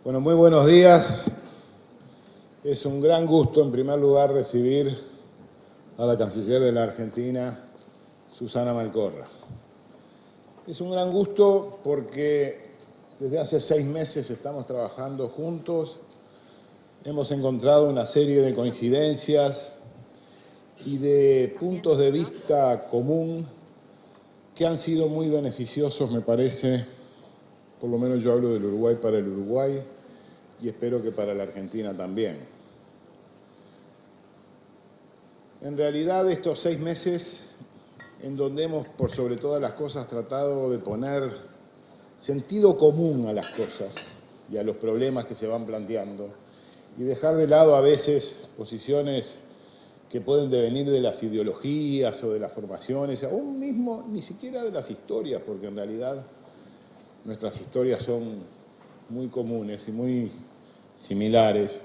Bueno, muy buenos días. Es un gran gusto, en primer lugar, recibir a la canciller de la Argentina, Susana Malcorra. Es un gran gusto porque desde hace 6 meses estamos trabajando juntos, hemos encontrado una serie de coincidencias y de puntos de vista común que han sido muy beneficiosos, me parece. Por lo menos yo hablo del Uruguay para el Uruguay y espero que para la Argentina también. En realidad, estos 6 meses en donde hemos, por sobre todas las cosas, tratado de poner sentido común a las cosas y a los problemas que se van planteando y dejar de lado a veces posiciones que pueden devenir de las ideologías o de las formaciones, aún mismo ni siquiera de las historias, porque en realidad nuestras historias son muy comunes y muy similares.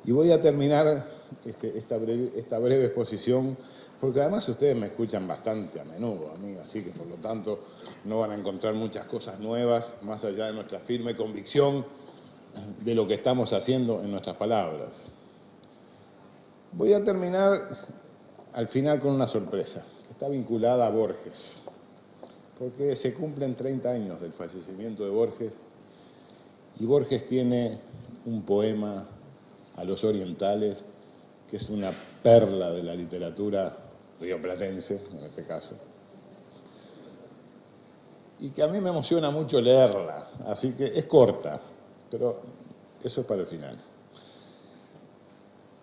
Y voy a terminar esta breve exposición, porque además ustedes me escuchan bastante a menudo a mí, así que por lo tanto no van a encontrar muchas cosas nuevas, más allá de nuestra firme convicción de lo que estamos haciendo en nuestras palabras. Voy a terminar al final con una sorpresa, que está vinculada a Borges, porque se cumplen 30 años del fallecimiento de Borges, y Borges tiene un poema a los orientales que es una perla de la literatura rioplatense, en este caso, y que a mí me emociona mucho leerla, así que es corta, pero eso es para el final.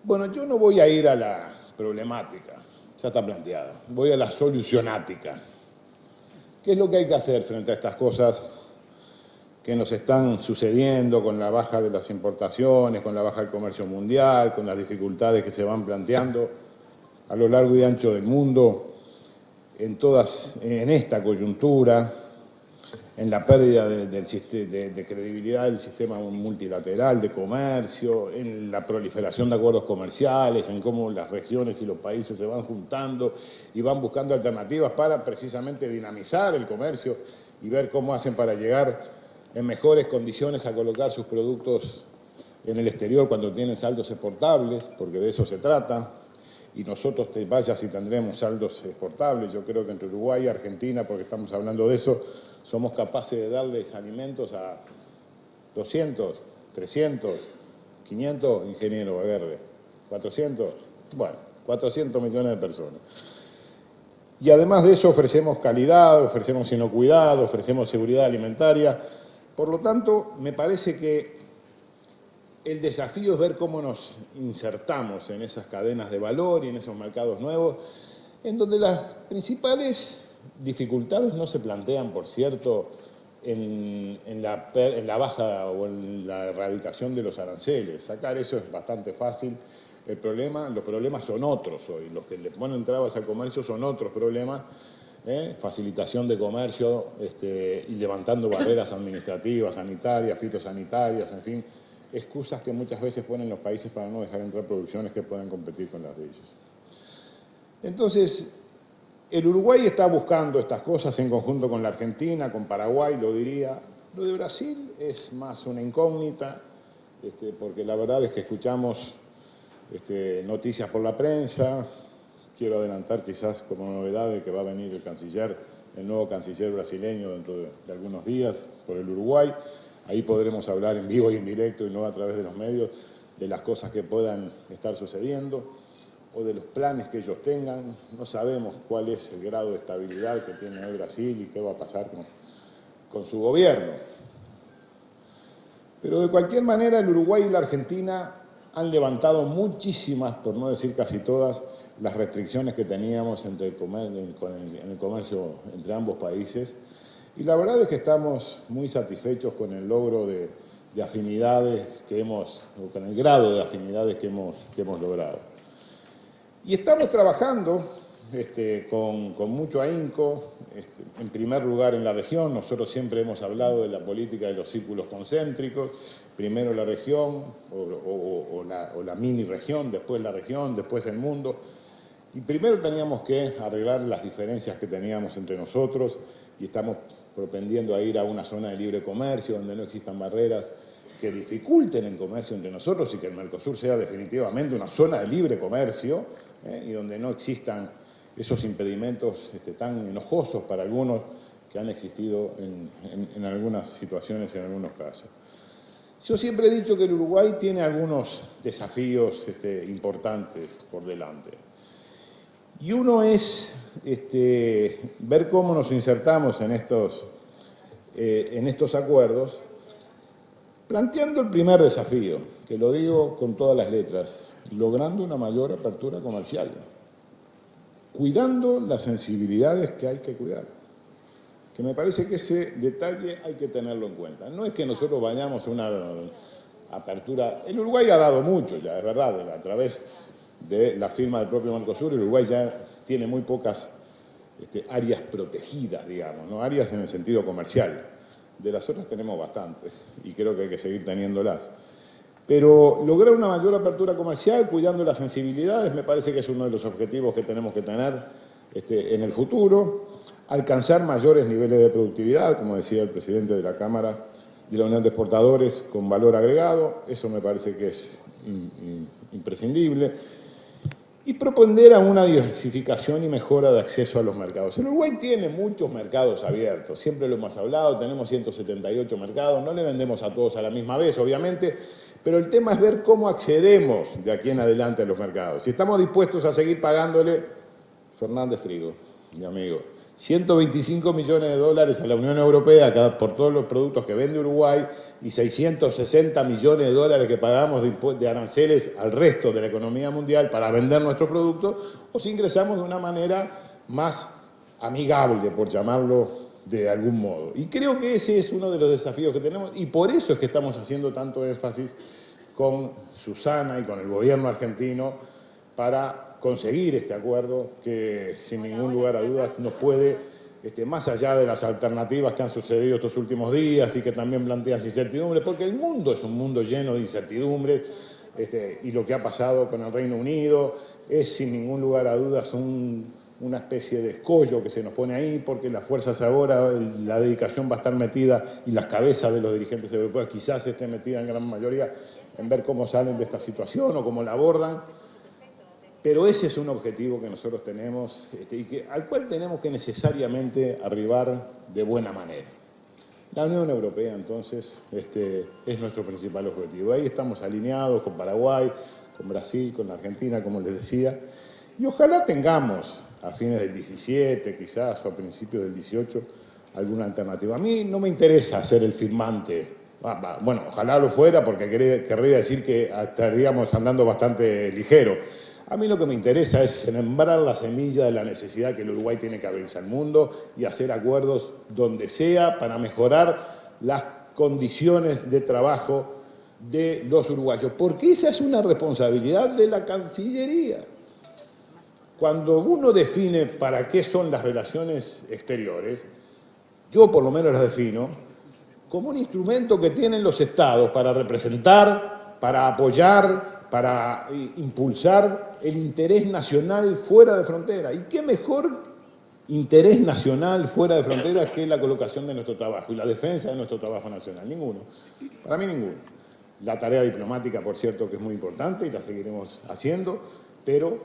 Bueno, yo no voy a ir a la problemática, ya está planteada, voy a la solucionática. ¿Qué es lo que hay que hacer frente a estas cosas que nos están sucediendo con la baja de las importaciones, con la baja del comercio mundial, con las dificultades que se van planteando a lo largo y ancho del mundo, en esta coyuntura, en la pérdida de credibilidad del sistema multilateral de comercio, en la proliferación de acuerdos comerciales, en cómo las regiones y los países se van juntando y van buscando alternativas para precisamente dinamizar el comercio y ver cómo hacen para llegar en mejores condiciones a colocar sus productos en el exterior cuando tienen saldos exportables, porque de eso se trata, y nosotros vaya si tendremos saldos exportables. Yo creo que entre Uruguay y Argentina, porque estamos hablando de eso, somos capaces de darles alimentos a 200, 300, 500, ingeniero Valverde, 400, bueno, 400 millones de personas. Y además de eso ofrecemos calidad, ofrecemos inocuidad, ofrecemos seguridad alimentaria. Por lo tanto, me parece que el desafío es ver cómo nos insertamos en esas cadenas de valor y en esos mercados nuevos, en donde las principales dificultades no se plantean, por cierto, en la baja o en la erradicación de los aranceles. Sacar eso es bastante fácil. Los problemas son otros hoy. Los que le ponen trabas al comercio son otros problemas. Facilitación de comercio y levantando barreras administrativas, sanitarias, fitosanitarias, en fin, excusas que muchas veces ponen los países para no dejar entrar producciones que puedan competir con las de ellos. Entonces, el Uruguay está buscando estas cosas en conjunto con la Argentina, con Paraguay, lo diría. Lo de Brasil es más una incógnita, porque la verdad es que escuchamos noticias por la prensa. Quiero adelantar quizás como novedad de que va a venir el nuevo canciller brasileño dentro de algunos días por el Uruguay. Ahí podremos hablar en vivo y en directo y no a través de los medios de las cosas que puedan estar sucediendo o de los planes que ellos tengan. No sabemos cuál es el grado de estabilidad que tiene hoy Brasil y qué va a pasar con su gobierno. Pero de cualquier manera el Uruguay y la Argentina han levantado muchísimas, por no decir casi todas, las restricciones que teníamos en el comercio entre ambos países. Y la verdad es que estamos muy satisfechos con el logro de afinidades o con el grado de afinidades que hemos logrado. Y estamos trabajando con mucho ahínco, en primer lugar en la región. Nosotros siempre hemos hablado de la política de los círculos concéntricos, primero la región o la mini región, después la región, después el mundo. Y primero teníamos que arreglar las diferencias que teníamos entre nosotros y estamos propendiendo a ir a una zona de libre comercio donde no existan barreras que dificulten el comercio entre nosotros y que el Mercosur sea definitivamente una zona de libre comercio, y donde no existan esos impedimentos tan enojosos para algunos que han existido en algunas situaciones y en algunos casos. Yo siempre he dicho que el Uruguay tiene algunos desafíos importantes por delante. Y uno es ver cómo nos insertamos en estos acuerdos, planteando el primer desafío, que lo digo con todas las letras, logrando una mayor apertura comercial, cuidando las sensibilidades que hay que cuidar, que me parece que ese detalle hay que tenerlo en cuenta. No es que nosotros vayamos a una apertura. El Uruguay ha dado mucho ya, es verdad, a través de la firma del propio Mercosur, el Uruguay ya tiene muy pocas áreas protegidas, digamos, ¿no? Áreas en el sentido comercial. De las otras tenemos bastantes y creo que hay que seguir teniéndolas. Pero lograr una mayor apertura comercial, cuidando las sensibilidades, me parece que es uno de los objetivos que tenemos que tener en el futuro. Alcanzar mayores niveles de productividad, como decía el presidente de la Cámara de la Unión de Exportadores, con valor agregado, eso me parece que es imprescindible. Y propender a una diversificación y mejora de acceso a los mercados. El Uruguay tiene muchos mercados abiertos, siempre lo hemos hablado, tenemos 178 mercados, no le vendemos a todos a la misma vez, obviamente, pero el tema es ver cómo accedemos de aquí en adelante a los mercados. Si estamos dispuestos a seguir pagándole, Fernández Trigo, mi amigo, 125 millones de dólares a la Unión Europea por todos los productos que vende Uruguay y 660 millones de dólares que pagamos de aranceles al resto de la economía mundial para vender nuestros productos, o si ingresamos de una manera más amigable, por llamarlo de algún modo. Y creo que ese es uno de los desafíos que tenemos, y por eso es que estamos haciendo tanto énfasis con Susana y con el gobierno argentino para conseguir este acuerdo que, sin ningún lugar a dudas, nos puede, más allá de las alternativas que han sucedido estos últimos días y que también plantean incertidumbres, porque el mundo es un mundo lleno de incertidumbres, y lo que ha pasado con el Reino Unido es, sin ningún lugar a dudas, una especie de escollo que se nos pone ahí, porque las fuerzas ahora, la dedicación va a estar metida, y las cabezas de los dirigentes europeos quizás estén metidas en gran mayoría en ver cómo salen de esta situación o cómo la abordan. Pero ese es un objetivo que nosotros tenemos y al cual tenemos que necesariamente arribar de buena manera. La Unión Europea, entonces, es nuestro principal objetivo. Ahí estamos alineados con Paraguay, con Brasil, con Argentina, como les decía, y ojalá tengamos a fines del 17, quizás, o a principios del 18, alguna alternativa. A mí no me interesa ser el firmante. Bueno, ojalá lo fuera, porque querría decir que estaríamos andando bastante ligero. A mí lo que me interesa es sembrar la semilla de la necesidad que el Uruguay tiene que abrirse al mundo y hacer acuerdos donde sea para mejorar las condiciones de trabajo de los uruguayos, porque esa es una responsabilidad de la Cancillería. Cuando uno define para qué son las relaciones exteriores, yo por lo menos las defino como un instrumento que tienen los estados para representar, para apoyar, para impulsar el interés nacional fuera de frontera. ¿Y qué mejor interés nacional fuera de fronteras que la colocación de nuestro trabajo y la defensa de nuestro trabajo nacional? Ninguno. Para mí ninguno. La tarea diplomática, por cierto, que es muy importante y la seguiremos haciendo, pero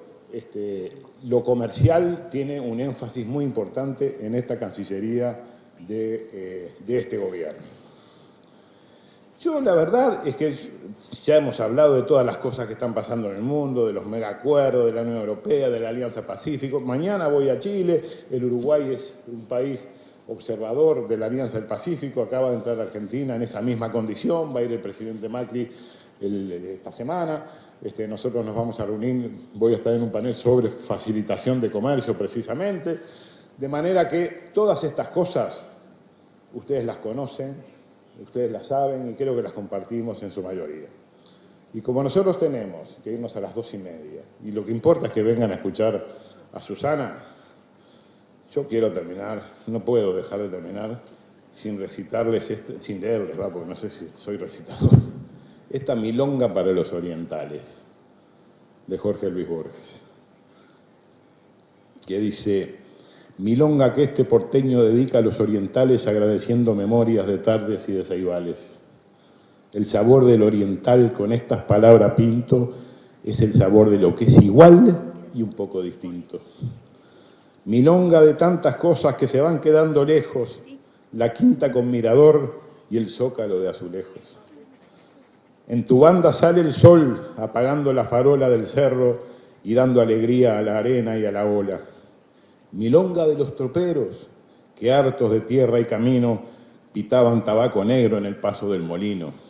lo comercial tiene un énfasis muy importante en esta Cancillería de este gobierno. Yo la verdad es que ya hemos hablado de todas las cosas que están pasando en el mundo, de los megaacuerdos de la Unión Europea, de la Alianza Pacífico. Mañana voy a Chile, el Uruguay es un país observador de la Alianza del Pacífico, acaba de entrar a Argentina en esa misma condición, va a ir el presidente Macri esta semana. Nosotros nos vamos a reunir, voy a estar en un panel sobre facilitación de comercio precisamente, de manera que todas estas cosas ustedes las conocen, ustedes las saben y creo que las compartimos en su mayoría. Y como nosotros tenemos que irnos a las 2:30 y lo que importa es que vengan a escuchar a Susana, yo quiero terminar, no puedo dejar de terminar sin recitarles, sin leerles, porque no sé si soy recitador, esta milonga para los orientales, de Jorge Luis Borges, que dice: milonga que este porteño dedica a los orientales agradeciendo memorias de tardes y de ceibales. El sabor del oriental con estas palabras pinto es el sabor de lo que es igual y un poco distinto. Milonga de tantas cosas que se van quedando lejos, la quinta con mirador y el zócalo de azulejos. En tu banda sale el sol apagando la farola del cerro y dando alegría a la arena y a la ola. Milonga de los troperos que hartos de tierra y camino pitaban tabaco negro en el paso del molino.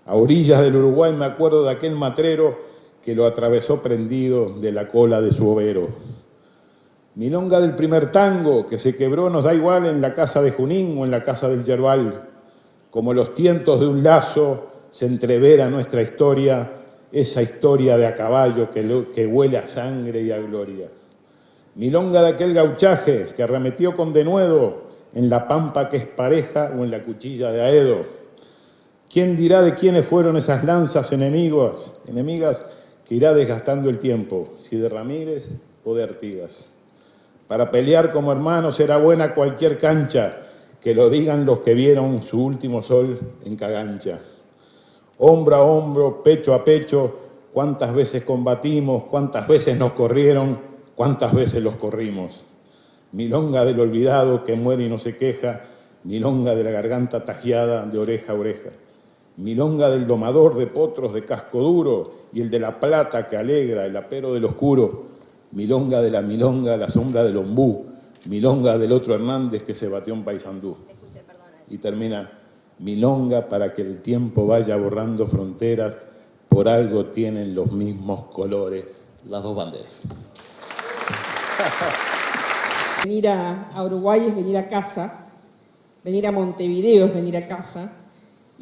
A orillas del Uruguay me acuerdo de aquel matrero que lo atravesó prendido de la cola de su overo. Milonga del primer tango que se quebró nos da igual en la casa de Junín o en la casa del Yerbal. Como los tientos de un lazo se entrevera nuestra historia, esa historia de a caballo que huele a sangre y a gloria. Milonga de aquel gauchaje que arremetió con denuedo en la pampa que es pareja o en la cuchilla de Aedo. ¿Quién dirá de quiénes fueron esas lanzas enemigas que irá desgastando el tiempo, si de Ramírez o de Artigas? Para pelear como hermanos será buena cualquier cancha, que lo digan los que vieron su último sol en Cagancha. Hombro a hombro, pecho a pecho, cuántas veces combatimos, cuántas veces nos corrieron, cuántas veces los corrimos. Milonga del olvidado que muere y no se queja, milonga de la garganta tajeada de oreja a oreja. Milonga del domador de potros de casco duro y el de la plata que alegra el apero del oscuro. Milonga de la milonga, la sombra del ombú. Milonga del otro Hernández que se batió en Paysandú. Y termina, milonga para que el tiempo vaya borrando fronteras, por algo tienen los mismos colores las dos banderas. Venir a Uruguay es venir a casa, venir a Montevideo es venir a casa,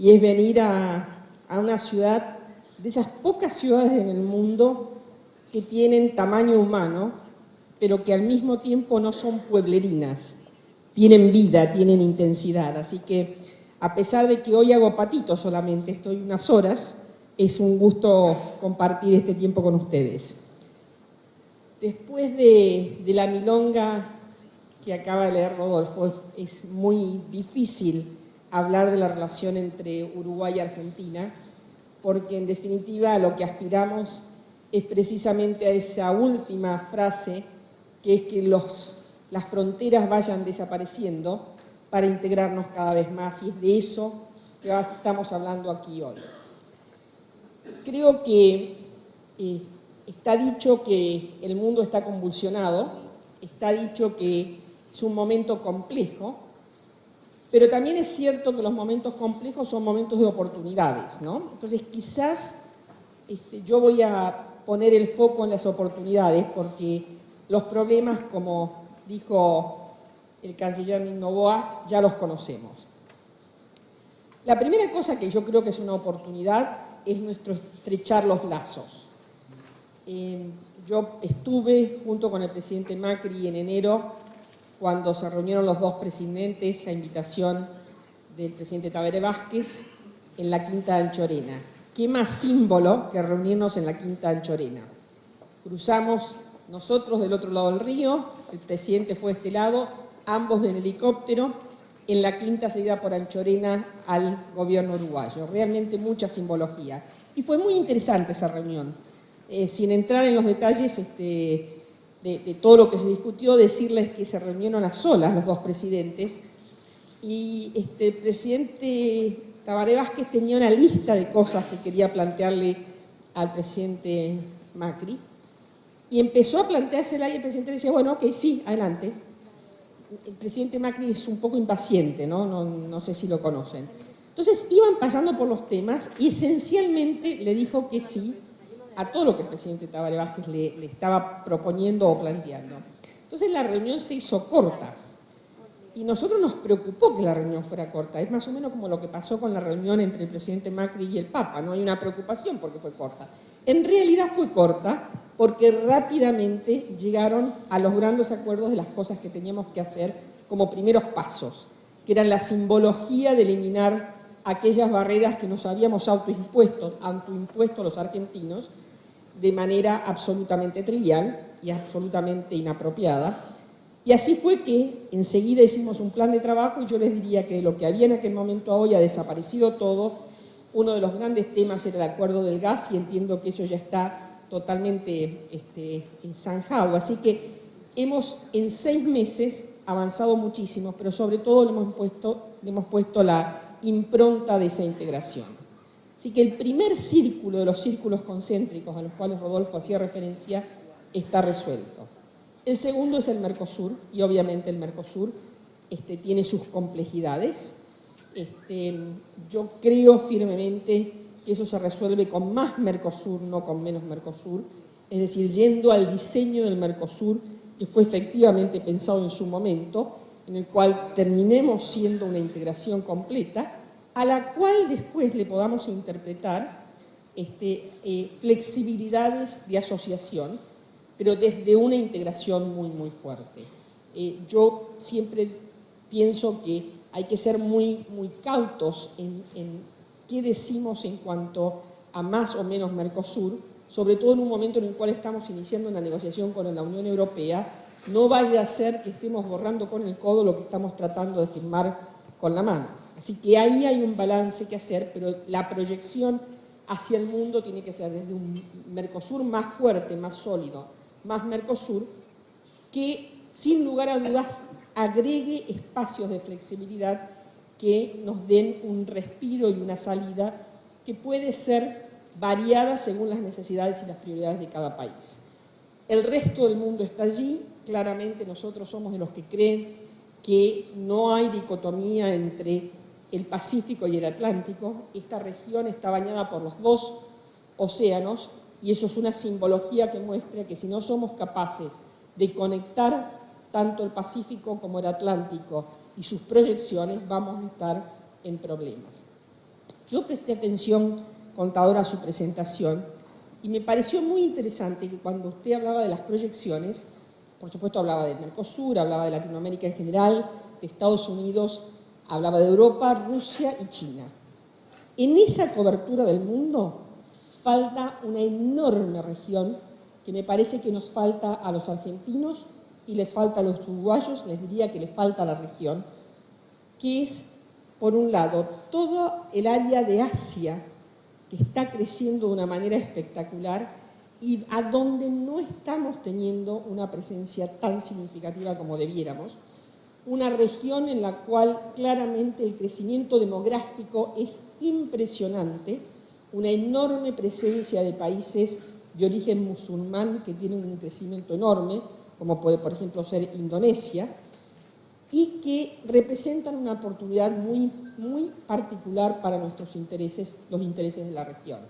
y es venir a una ciudad, de esas pocas ciudades en el mundo que tienen tamaño humano, pero que al mismo tiempo no son pueblerinas, tienen vida, tienen intensidad. Así que, a pesar de que hoy hago patito solamente, estoy unas horas, es un gusto compartir este tiempo con ustedes. Después de la milonga que acaba de leer Rodolfo, es muy difícil hablar de la relación entre Uruguay y Argentina, porque en definitiva lo que aspiramos es precisamente a esa última frase, que es que las fronteras vayan desapareciendo para integrarnos cada vez más, y es de eso que estamos hablando aquí hoy. Creo que está dicho que el mundo está convulsionado, está dicho que es un momento complejo, pero también es cierto que los momentos complejos son momentos de oportunidades, ¿no? Entonces quizás yo voy a poner el foco en las oportunidades, porque los problemas, como dijo el canciller Noboa, ya los conocemos. La primera cosa que yo creo que es una oportunidad es nuestro estrechar los lazos. Yo estuve junto con el presidente Macri en enero, cuando se reunieron los dos presidentes a invitación del presidente Tabaré Vázquez en la Quinta de Anchorena. ¿Qué más símbolo que reunirnos en la Quinta de Anchorena? Cruzamos nosotros del otro lado del río, el presidente fue de este lado, ambos en helicóptero, en la Quinta seguida por Anchorena al gobierno uruguayo. Realmente mucha simbología. Y fue muy interesante esa reunión. Sin entrar en los detalles de todo lo que se discutió, decirles que se reunieron a solas los dos presidentes, y el presidente Tabaré Vázquez tenía una lista de cosas que quería plantearle al presidente Macri, y empezó a planteársela y el presidente decía, bueno, ok, sí, adelante. El presidente Macri es un poco impaciente, no sé si lo conocen. Entonces iban pasando por los temas y esencialmente le dijo que sí a todo lo que el presidente Tabaré Vázquez le estaba proponiendo o planteando. Entonces la reunión se hizo corta. Y nosotros nos preocupó que la reunión fuera corta. Es más o menos como lo que pasó con la reunión entre el presidente Macri y el Papa. No hay una preocupación porque fue corta. En realidad fue corta porque rápidamente llegaron a los grandes acuerdos de las cosas que teníamos que hacer como primeros pasos, que eran la simbología de eliminar aquellas barreras que nos habíamos autoimpuesto los argentinos de manera absolutamente trivial y absolutamente inapropiada. Y así fue que enseguida hicimos un plan de trabajo, y yo les diría que lo que había en aquel momento a hoy ha desaparecido todo, Uno de los grandes temas era el acuerdo del gas y entiendo que eso ya está totalmente zanjado. Así que hemos en 6 meses avanzado muchísimo, pero sobre todo le hemos puesto la impronta de esa integración. Así que el primer círculo de los círculos concéntricos a los cuales Rodolfo hacía referencia está resuelto. El segundo es el Mercosur, y obviamente el Mercosur tiene sus complejidades. Yo creo firmemente que eso se resuelve con más Mercosur, no con menos Mercosur, es decir, yendo al diseño del Mercosur que fue efectivamente pensado en su momento, en el cual terminemos siendo una integración completa, a la cual después le podamos interpretar flexibilidades de asociación, pero desde una integración muy, muy fuerte. Yo siempre pienso que hay que ser muy, muy cautos en qué decimos en cuanto a más o menos Mercosur, sobre todo en un momento en el cual estamos iniciando una negociación con la Unión Europea. No vaya a ser que estemos borrando con el codo lo que estamos tratando de firmar con la mano. Así que ahí hay un balance que hacer, pero la proyección hacia el mundo tiene que ser desde un Mercosur más fuerte, más sólido, más Mercosur, que sin lugar a dudas agregue espacios de flexibilidad que nos den un respiro y una salida que puede ser variada según las necesidades y las prioridades de cada país. El resto del mundo está allí. Claramente nosotros somos de los que creen que no hay dicotomía entre el Pacífico y el Atlántico. Esta región está bañada por los 2 océanos y eso es una simbología que muestra que si no somos capaces de conectar tanto el Pacífico como el Atlántico y sus proyecciones, vamos a estar en problemas. Yo presté atención, contadora, a su presentación y me pareció muy interesante que cuando usted hablaba de las proyecciones, por supuesto hablaba de Mercosur, hablaba de Latinoamérica en general, de Estados Unidos, hablaba de Europa, Rusia y China. En esa cobertura del mundo falta una enorme región que me parece que nos falta a los argentinos y les falta a los uruguayos, les diría que les falta a la región, que es, por un lado, todo el área de Asia, que está creciendo de una manera espectacular y a donde no estamos teniendo una presencia tan significativa como debiéramos. Una región en la cual claramente el crecimiento demográfico es impresionante, una enorme presencia de países de origen musulmán que tienen un crecimiento enorme, como puede, por ejemplo, ser Indonesia, y que representan una oportunidad muy, muy particular para nuestros intereses, los intereses de la región.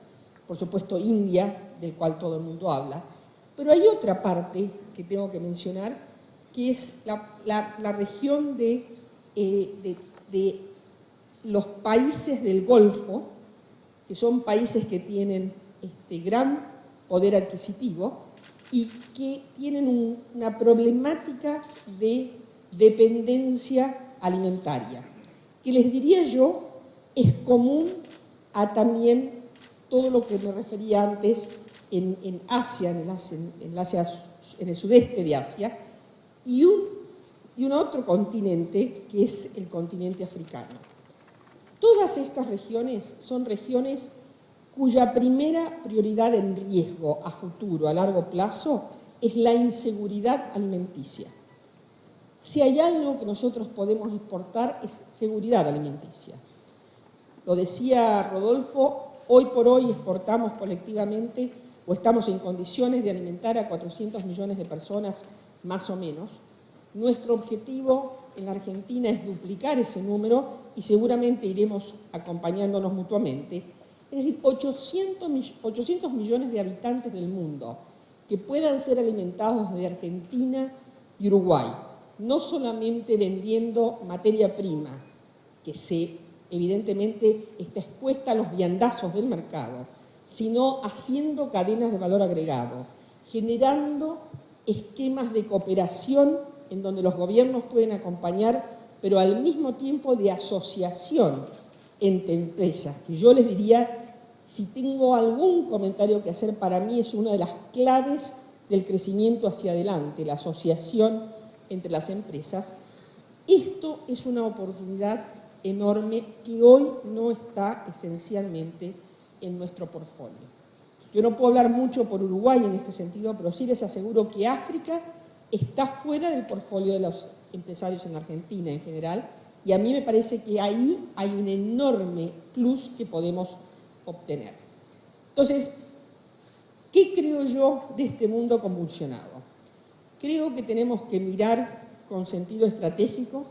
Por supuesto, India, del cual todo el mundo habla, pero hay otra parte que tengo que mencionar, que es la región de los países del Golfo, que son países que tienen gran poder adquisitivo y que tienen una problemática de dependencia alimentaria, que les diría yo es común a también todo lo que me refería antes en Asia, en el sudeste de Asia, y un otro continente que es el continente africano. Todas estas regiones son regiones cuya primera prioridad en riesgo a futuro, a largo plazo, es la inseguridad alimenticia. Si hay algo que nosotros podemos exportar es seguridad alimenticia. Lo decía Rodolfo, hoy por hoy exportamos colectivamente o estamos en condiciones de alimentar a 400 millones de personas más o menos. Nuestro objetivo en la Argentina es duplicar ese número y seguramente iremos acompañándonos mutuamente. Es decir, 800 millones de habitantes del mundo que puedan ser alimentados de Argentina y Uruguay, no solamente vendiendo materia prima, que evidentemente está expuesta a los viandazos del mercado, sino haciendo cadenas de valor agregado, generando esquemas de cooperación en donde los gobiernos pueden acompañar, pero al mismo tiempo de asociación entre empresas, que yo les diría, si tengo algún comentario que hacer, para mí es una de las claves del crecimiento hacia adelante, la asociación entre las empresas. Esto es una oportunidad enorme que hoy no está esencialmente en nuestro portfolio. Yo no puedo hablar mucho por Uruguay en este sentido, pero sí les aseguro que África está fuera del portfolio de los empresarios en Argentina en general, y a mí me parece que ahí hay un enorme plus que podemos obtener. Entonces, ¿qué creo yo de este mundo convulsionado? Creo que tenemos que mirar con sentido estratégico,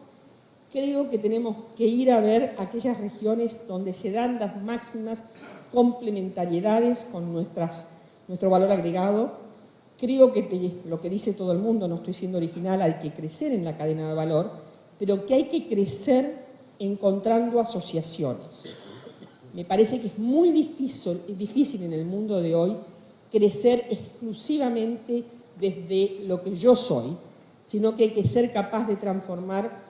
creo que tenemos que ir a ver aquellas regiones donde se dan las máximas complementariedades con nuestro valor agregado. Creo que lo que dice todo el mundo, no estoy siendo original, hay que crecer en la cadena de valor, pero que hay que crecer encontrando asociaciones. Me parece que es muy difícil en el mundo de hoy crecer exclusivamente desde lo que yo soy, sino que hay que ser capaz de transformar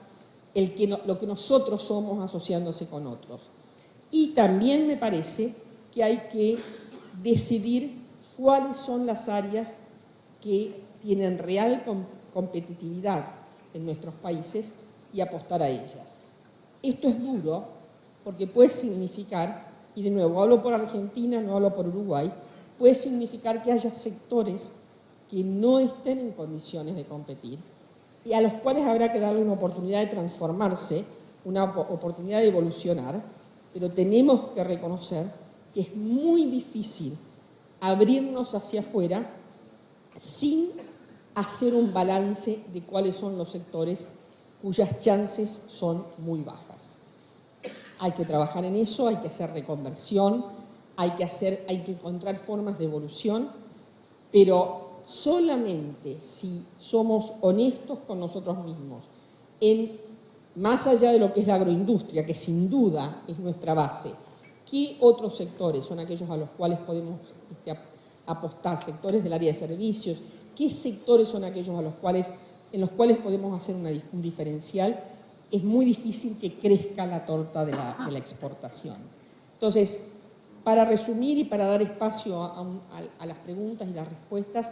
lo que nosotros somos asociándose con otros. Y también me parece que hay que decidir cuáles son las áreas que tienen real competitividad en nuestros países y apostar a ellas. Esto es duro porque puede significar, y de nuevo hablo por Argentina, no hablo por Uruguay, puede significar que haya sectores que no estén en condiciones de competir y a los cuales habrá que darle una oportunidad de transformarse, una oportunidad de evolucionar, pero tenemos que reconocer que es muy difícil abrirnos hacia afuera sin hacer un balance de cuáles son los sectores cuyas chances son muy bajas. Hay que trabajar en eso, hay que hacer reconversión, hay que encontrar formas de evolución, pero solamente si somos honestos con nosotros mismos, más allá de lo que es la agroindustria, que sin duda es nuestra base, ¿qué otros sectores son aquellos a los cuales podemos apostar? Sectores del área de servicios, ¿qué sectores son aquellos en los cuales podemos hacer un diferencial? Es muy difícil que crezca la torta de la exportación. Entonces, para resumir y para dar espacio a las preguntas y las respuestas,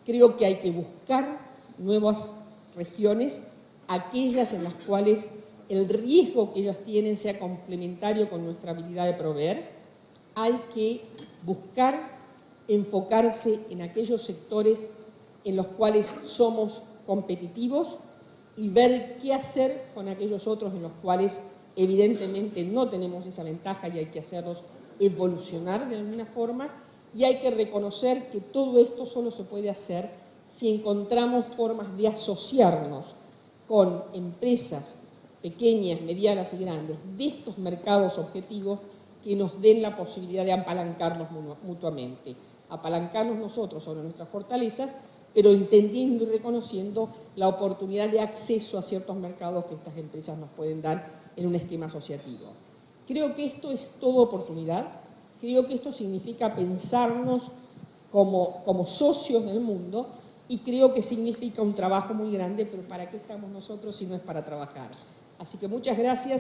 creo que hay que buscar nuevas regiones, aquellas en las cuales el riesgo que ellas tienen sea complementario con nuestra habilidad de proveer. Hay que buscar enfocarse en aquellos sectores en los cuales somos competitivos y ver qué hacer con aquellos otros en los cuales evidentemente no tenemos esa ventaja y hay que hacerlos evolucionar de alguna forma, y hay que reconocer que todo esto solo se puede hacer si encontramos formas de asociarnos con empresas pequeñas, medianas y grandes de estos mercados objetivos que nos den la posibilidad de apalancarnos mutuamente, apalancarnos nosotros sobre nuestras fortalezas, pero entendiendo y reconociendo la oportunidad de acceso a ciertos mercados que estas empresas nos pueden dar en un esquema asociativo. Creo que esto es toda oportunidad, creo que esto significa pensarnos como socios del mundo y creo que significa un trabajo muy grande, pero ¿para qué estamos nosotros si no es para trabajar? Así que muchas gracias.